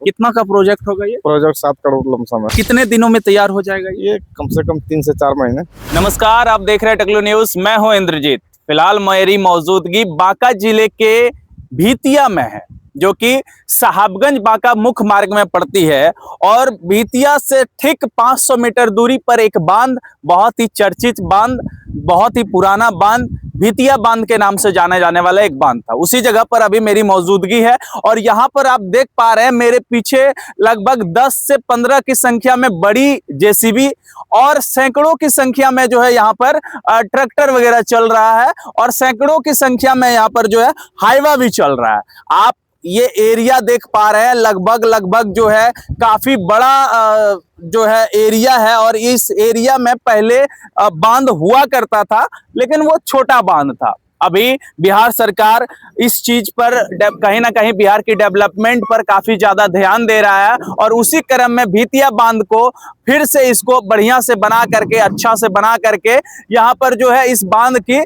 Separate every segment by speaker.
Speaker 1: कितना का प्रोजेक्ट होगा ये?
Speaker 2: प्रोजेक्ट 7 करोड़ लमसम है।
Speaker 1: कितने दिनों में तैयार हो जाएगा ये?
Speaker 2: ये कम से कम 3 से 4 महीने।
Speaker 1: नमस्कार, आप देख रहे हैं टकलू न्यूज। मैं हूं इंद्रजीत। फिलहाल मेरी मौजूदगी बांका जिले के भीतिया में है, जो कि साहबगंज बांका मुख्य मार्ग में पड़ती है। और भीतिया से ठीक 500 मीटर दूरी पर एक बांध, बहुत ही चर्चित बांध, बहुत ही पुराना बांध, भीतिया बांध के नाम से जाने जाने वाला एक बांध था। उसी जगह पर अभी मेरी मौजूदगी है। और यहाँ पर आप देख पा रहे हैं मेरे पीछे लगभग 10 से 15 की संख्या में बड़ी जेसीबी और सैकड़ों की संख्या में जो है यहाँ पर ट्रैक्टर वगैरह चल रहा है, और सैकड़ों की संख्या में यहाँ पर जो है हाईवा भी चल रहा है। आप ये एरिया देख पा रहे हैं, लगभग जो है काफी बड़ा जो है एरिया है। और इस एरिया में पहले बांध हुआ करता था, लेकिन वो छोटा बांध था। अभी बिहार सरकार इस चीज पर कहीं ना कहीं बिहार की डेवलपमेंट पर काफी ज्यादा ध्यान दे रहा है, और उसी क्रम में भीतिया बांध को फिर से इसको बढ़िया से बना करके, अच्छा से बना करके यहाँ पर जो है इस बांध की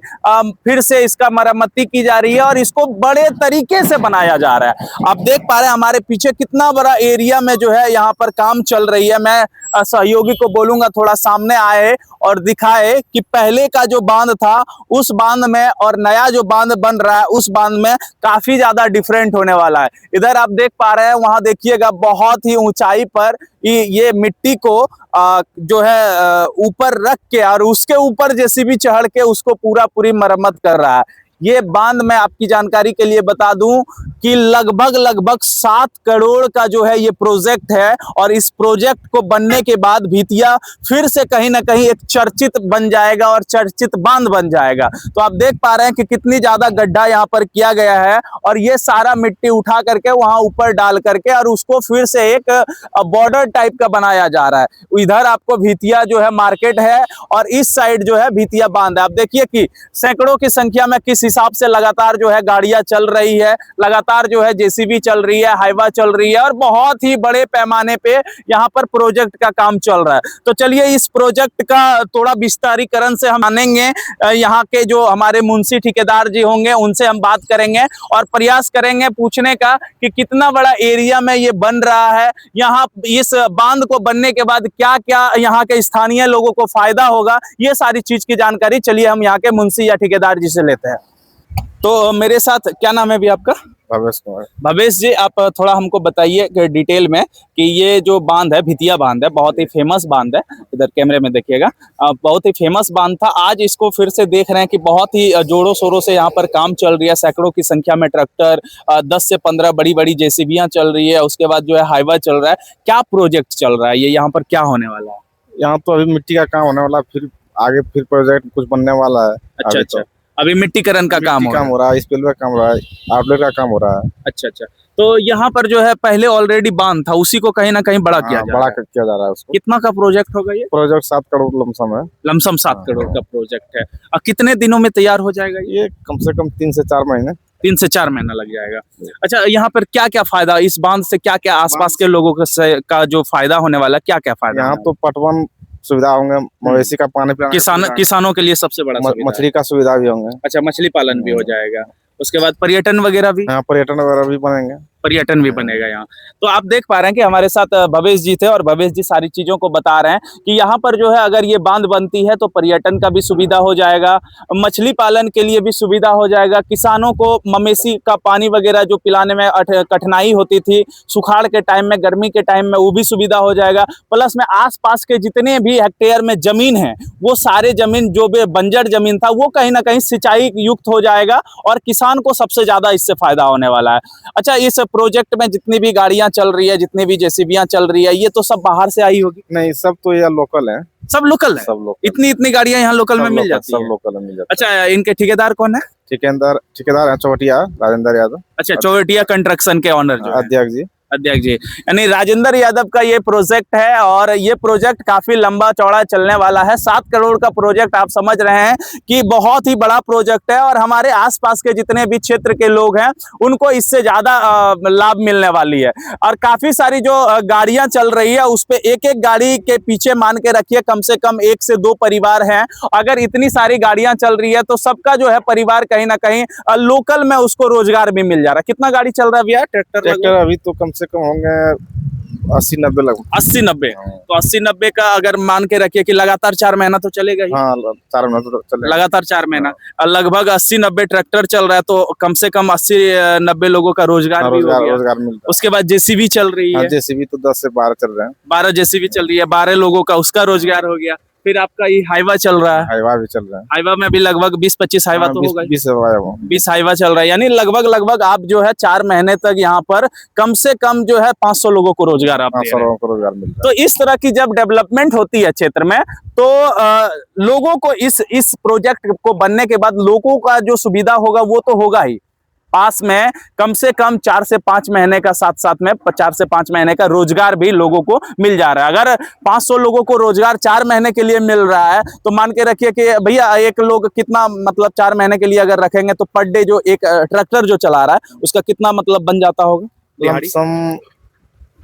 Speaker 1: फिर से इसका मरम्मती की जा रही है, और इसको बड़े तरीके से बनाया जा रहा है। आप देख पा रहे हैं हमारे पीछे कितना बड़ा एरिया में जो है यहाँ पर काम चल रही है। मैं सहयोगी को बोलूंगा थोड़ा सामने आए और दिखाए कि पहले का जो बांध था उस बांध में और नया जो बांध बन रहा है उस बांध में काफी ज्यादा डिफरेंट होने वाला है। इधर आप देख पा रहे हैं, वहां देखिएगा बहुत ही ऊंचाई पर ये मिट्टी को जो है ऊपर रख के और उसके ऊपर जेसीबी चढ़ के उसको पूरी मरम्मत कर रहा है। ये बांध मैं आपकी जानकारी के लिए बता दूं कि लगभग 7 करोड़ का जो है ये प्रोजेक्ट है, और इस प्रोजेक्ट को बनने के बाद भीतिया फिर से कहीं ना कहीं एक चर्चित बन जाएगा और चर्चित बांध बन जाएगा। तो आप देख पा रहे हैं कि कितनी ज्यादा गड्ढा यहाँ पर किया गया है, और ये सारा मिट्टी उठा करके वहां ऊपर डाल करके और उसको फिर से एक बॉर्डर टाइप का बनाया जा रहा है। इधर आपको भीतिया जो है मार्केट है, और इस साइड जो है भीतिया बांध है। आप देखिए कि सैकड़ों की संख्या में किस हिसाब से लगातार जो है गाड़ियां चल रही है, लगातार जो है जेसीबी चल रही है, हाईवा चल रही है, और बहुत ही बड़े पैमाने पे यहाँ पर प्रोजेक्ट का काम चल रहा है। तो चलिए इस प्रोजेक्ट का थोड़ा विस्तारीकरण से हम जानेंगे। यहाँ के जो हमारे मुंशी ठेकेदार जी होंगे उनसे हम बात करेंगे और प्रयास करेंगे पूछने का कि कितना बड़ा एरिया में ये बन रहा है, यहाँ इस बांध को बनने के बाद क्या क्या यहाँ के स्थानीय लोगों को फायदा होगा, ये सारी चीज की जानकारी चलिए हम यहाँ के मुंशी या ठेकेदार जी से लेते हैं। तो मेरे साथ, क्या नाम है भी आपका?
Speaker 2: भवेश कुमार।
Speaker 1: भवेश जी, आप थोड़ा हमको बताइए डिटेल में कि ये जो बांध है, भीतिया बांध है, बहुत ही फेमस बांध है। इधर कैमरे में देखिएगा, बहुत ही फेमस बांध था। आज इसको फिर से देख रहे हैं कि बहुत ही जोरों शोरों से यहाँ पर काम चल रही है। सैकड़ों की संख्या में ट्रैक्टर, 10 से 15 बड़ी जेसीबियां चल रही है। उसके बाद जो है हाईवा चल रहा है। क्या प्रोजेक्ट चल रहा है ये, यहाँ पर क्या होने वाला है?
Speaker 2: यहाँ तो अभी मिट्टी का काम होने वाला, फिर आगे फिर प्रोजेक्ट कुछ बनने वाला है।
Speaker 1: अच्छा, अभी मिट्टीकरण का काम
Speaker 2: हो रहा है, स्पिलवे काम हो रहा है, आउटलेट का काम हो रहा है।
Speaker 1: अच्छा। तो यहाँ पर जो है पहले ऑलरेडी बांध था, उसी को कहीं ना कहीं बड़ा किया जा
Speaker 2: रहा है। उसको
Speaker 1: कितना का प्रोजेक्ट होगा ये?
Speaker 2: प्रोजेक्ट 7 करोड़ लमसम है।
Speaker 1: लमसम 7 करोड़ का प्रोजेक्ट है। और कितने दिनों में तैयार हो जाएगा
Speaker 2: ये? कम से कम 3 से 4 महीने।
Speaker 1: 3 से 4 महीना लग जाएगा। अच्छा, यहाँ पर क्या क्या फायदा, इस बांध से क्या क्या आसपास के लोगों का जो फायदा होने वाला, क्या क्या फायदा?
Speaker 2: यहाँ तो पटवन सुविधा होंगे, मवेशी का पानी पिलाना,
Speaker 1: किसानों के लिए सबसे बड़ा
Speaker 2: मछली का सुविधा भी होंगे।
Speaker 1: अच्छा, मछली पालन भी हो जाएगा। उसके बाद पर्यटन वगैरह भी?
Speaker 2: हाँ, पर्यटन वगैरह भी बनेंगे।
Speaker 1: पर्यटन भी बनेगा यहाँ। तो आप देख पा रहे हैं कि हमारे साथ भवेश जी थे, और भवेश जी सारी चीजों को बता रहे हैं कि यहाँ पर जो है अगर ये बांध बनती है तो पर्यटन का भी सुविधा हो जाएगा, मछली पालन के लिए भी सुविधा हो जाएगा, किसानों को मवेशी का पानी वगैरह जो पिलाने में कठिनाई होती थी सुखाड़ के टाइम में, गर्मी के टाइम में, वो भी सुविधा हो जाएगा। प्लस में आसपास के जितने भी हेक्टेयर में जमीन है, वो सारे जमीन जो भी बंजर जमीन था वो कहीं ना कहीं सिंचाई युक्त हो जाएगा, और किसान को सबसे ज्यादा इससे फायदा होने वाला है। अच्छा, इस प्रोजेक्ट में जितनी भी गाड़ियां चल रही है, जितनी भी जेसीबियां चल रही है, ये तो सब बाहर से आई होगी?
Speaker 2: नहीं, सब तो ये लोकल है।
Speaker 1: सब लोकल है?
Speaker 2: सब लोकल।
Speaker 1: इतनी गाड़ियां यहाँ लोकल में मिल जाती
Speaker 2: है? सब लोकल में मिल जाती है।
Speaker 1: अच्छा, इनके ठेकेदार कौन है?
Speaker 2: ठेकेदार है चौटिया राजेंद्र यादव।
Speaker 1: अच्छा, चौटिया कंस्ट्रक्शन के ऑनर जो अध्यक्ष जी, यानी राजेंद्र यादव का ये प्रोजेक्ट है, और ये प्रोजेक्ट काफी लंबा चौड़ा चलने वाला है। 7 करोड़ का प्रोजेक्ट, आप समझ रहे हैं कि बहुत ही बड़ा प्रोजेक्ट है, और हमारे आसपास के जितने भी क्षेत्र के लोग हैं उनको इससे ज्यादा लाभ मिलने वाली है। और काफी सारी जो गाड़ियां चल रही है उस पे एक गाड़ी के पीछे मान के रखिए कम से कम 1 से 2 परिवार हैं। अगर इतनी सारी गाड़ियां चल रही है तो सबका जो है परिवार कहीं ना कहीं लोकल में उसको रोजगार भी मिल जा रहा है। कितना गाड़ी चल रहा है भैया? ट्रैक्टर
Speaker 2: अभी तो कम से से कम होंगे 80-90 लगभग।
Speaker 1: 80-90।
Speaker 2: हाँ।
Speaker 1: तो 80-90 का अगर मान के रखिए कि लगातार 4 महीना तो चलेगा ही।
Speaker 2: हाँ 4 महीने तो चलेगा।
Speaker 1: लगातार 4 महीना और लगभग 80-90 ट्रैक्टर चल रहा है, तो कम से कम 80-90 लोगों का रोजगार
Speaker 2: हाँ,
Speaker 1: भी हो गया।
Speaker 2: रोजगार मिलता
Speaker 1: उसके बाद जेसीबी चल रही
Speaker 2: है।
Speaker 1: है,
Speaker 2: जेसीबी तो 10 से 12 चल रहे हैं।
Speaker 1: 12 जेसीबी चल रही है, 12 लोगों का उसका रोजगार हो गया। फिर आपका ये हाईवा चल रहा है,
Speaker 2: हाईवा भी चल रहे हैं।
Speaker 1: हाईवा में भी लगभग 20-25 हाईवा तो होगा ही।
Speaker 2: 20 हाईवा है वो।
Speaker 1: 20 हाईवा चल रहा है, यानी लगभग आप जो है 4 महीने तक यहाँ पर कम से कम जो है 500 लोगों को रोजगार आप दे
Speaker 2: 500
Speaker 1: रहे हैं।
Speaker 2: लोगों को रोजगार मिलता
Speaker 1: तो इस तरह की जब डेवलपमेंट होती है क्षेत्र में, तो लोगों को इस प्रोजेक्ट को बनने के बाद लोगों का जो सुविधा होगा वो तो होगा ही, पास में कम से कम 4 से 5 महीने का, साथ में 4 से 5 महीने का रोजगार भी लोगों को मिल जा रहा है। अगर 500 लोगों को रोजगार 4 महीने के लिए मिल रहा है, तो मान के रखिए कि भैया एक लोग कितना, मतलब 4 महीने के लिए अगर रखेंगे तो पर डे जो एक ट्रैक्टर जो चला रहा है उसका कितना मतलब बन जाता होगा दिहाड़ी?
Speaker 2: लमसम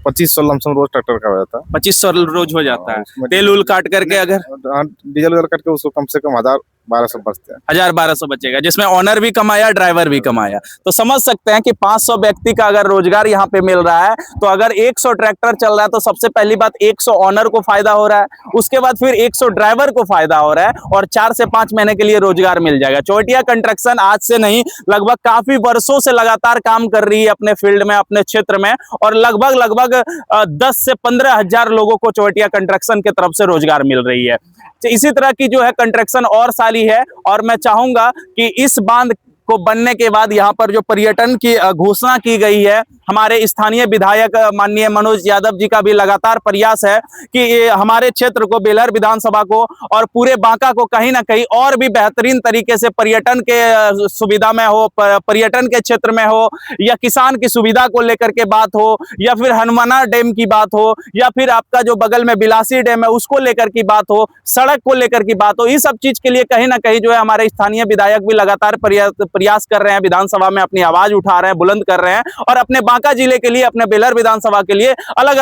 Speaker 2: 2500 लमसम रोज ट्रैक्टर का हो जाता है।
Speaker 1: 2500 रोज हो जाता है।
Speaker 2: उसमें
Speaker 1: तेल उल काट करके अगर
Speaker 2: डीजल वगैरह काट के उसको कम से कम 1000-1200 बचते हैं।
Speaker 1: 1000-1200 बचेगा, जिसमें ऑनर भी कमाया, ड्राइवर भी कमाया। तो समझ सकते हैं कि 500 व्यक्ति का अगर रोजगार यहाँ पे मिल रहा है, तो अगर 100 ट्रैक्टर चल रहा है तो सबसे पहली बात 100 ऑनर को फायदा हो रहा है, उसके बाद फिर 100 ड्राइवर को फायदा हो रहा है, और 4 से 5 महीने के लिए रोजगार मिल जाएगा। चौटिया कंस्ट्रक्शन आज से नहीं, लगभग काफी वर्षों से लगातार काम कर रही है अपने फील्ड में, अपने क्षेत्र में, और लगभग 10 से 15 हजार लोगों को चौटिया कंस्ट्रक्शन की तरफ से रोजगार मिल रही है। तो इसी तरह की जो है कंस्ट्रक्शन और सारी है, और मैं चाहूंगा कि इस बांध को बनने के बाद यहाँ पर जो पर्यटन की घोषणा की गई है, हमारे स्थानीय विधायक माननीय मनोज यादव जी का भी लगातार प्रयास है कि हमारे क्षेत्र को, बेलहर विधानसभा को और पूरे बांका को कहीं ना कहीं और भी बेहतरीन तरीके से पर्यटन के सुविधा में हो, पर्यटन के क्षेत्र में हो, या किसान की सुविधा को लेकर के बात हो, या फिर हनुमाना डैम की बात हो, या फिर आपका जो बगल में बिलासी डैम है उसको लेकर की बात हो, सड़क को लेकर की बात हो, इस सब चीज के लिए कहीं ना कहीं जो है हमारे स्थानीय विधायक भी लगातार प्रयास कर रहे हैं, विधानसभा में अपनी आवाज उठा रहे हैं, बुलंद कर रहे हैं, और अपने बांका जिले के लिए, अपने बेलहर विधानसभा के लिए अलग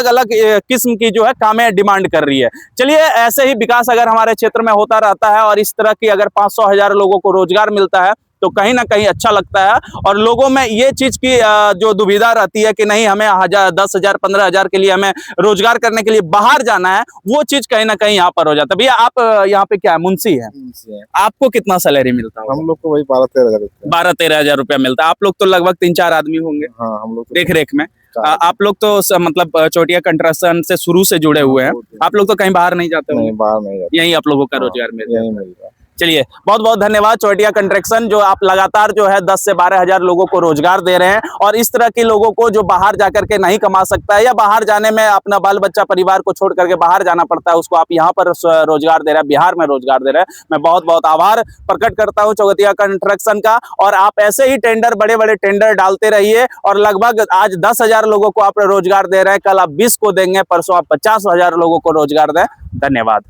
Speaker 1: अलग किस्म की जो है कामें डिमांड कर रही है। चलिए, ऐसे ही विकास अगर हमारे क्षेत्र में होता रहता है और इस तरह की अगर 500,000 लोगों को रोजगार मिलता है तो कहीं ना कहीं अच्छा लगता है, और लोगों में ये चीज की जो दुविधा रहती है कि नहीं हमें 10,000 15,000 के लिए हमें रोजगार करने के लिए बाहर जाना है, वो चीज कहीं ना कहीं यहाँ पर हो जाता है। भैया आप यहाँ पे क्या है, मुंशी है, आपको कितना सैलरी मिलता है?
Speaker 2: हम लोग को वही 12-13 हजार
Speaker 1: 12-13 हजार रुपया मिलता है। आप लोग तो लगभग 3-4 आदमी होंगे
Speaker 2: हाँ हम लोग
Speaker 1: देख रेख में। आप लोग तो मतलब चौटिया कंस्ट्रक्शन से शुरू से जुड़े हुए हैं, आप लोग तो कहीं बाहर नहीं जाते
Speaker 2: नहीं,
Speaker 1: होंगे?
Speaker 2: बाहर नहीं जाते,
Speaker 1: यहीं आप लोगों का रोजगार मिल
Speaker 2: यही मिल रहा है।
Speaker 1: चलिए, बहुत बहुत धन्यवाद चौटिया कंस्ट्रक्शन, जो आप लगातार जो है 10 से 12 हजार लोगों को रोजगार दे रहे हैं, और इस तरह के लोगों को जो बाहर जाकर के नहीं कमा सकता है, या बाहर जाने में अपना बाल बच्चा परिवार को छोड़ करके बाहर जाना पड़ता है, उसको आप यहाँ पर रोजगार दे रहे हैं, बिहार में रोजगार दे रहे हैं। मैं बहुत बहुत आभार प्रकट करता हूँ चौटिया कंस्ट्रक्शन का, और आप ऐसे ही टेंडर, बड़े बड़े टेंडर डालते रहिए, और लगभग आज 10,000 लोगों को आप रोजगार दे रहे हैं, कल आप 20 को देंगे, परसों आप 50,000 लोगों को रोजगार दें। धन्यवाद।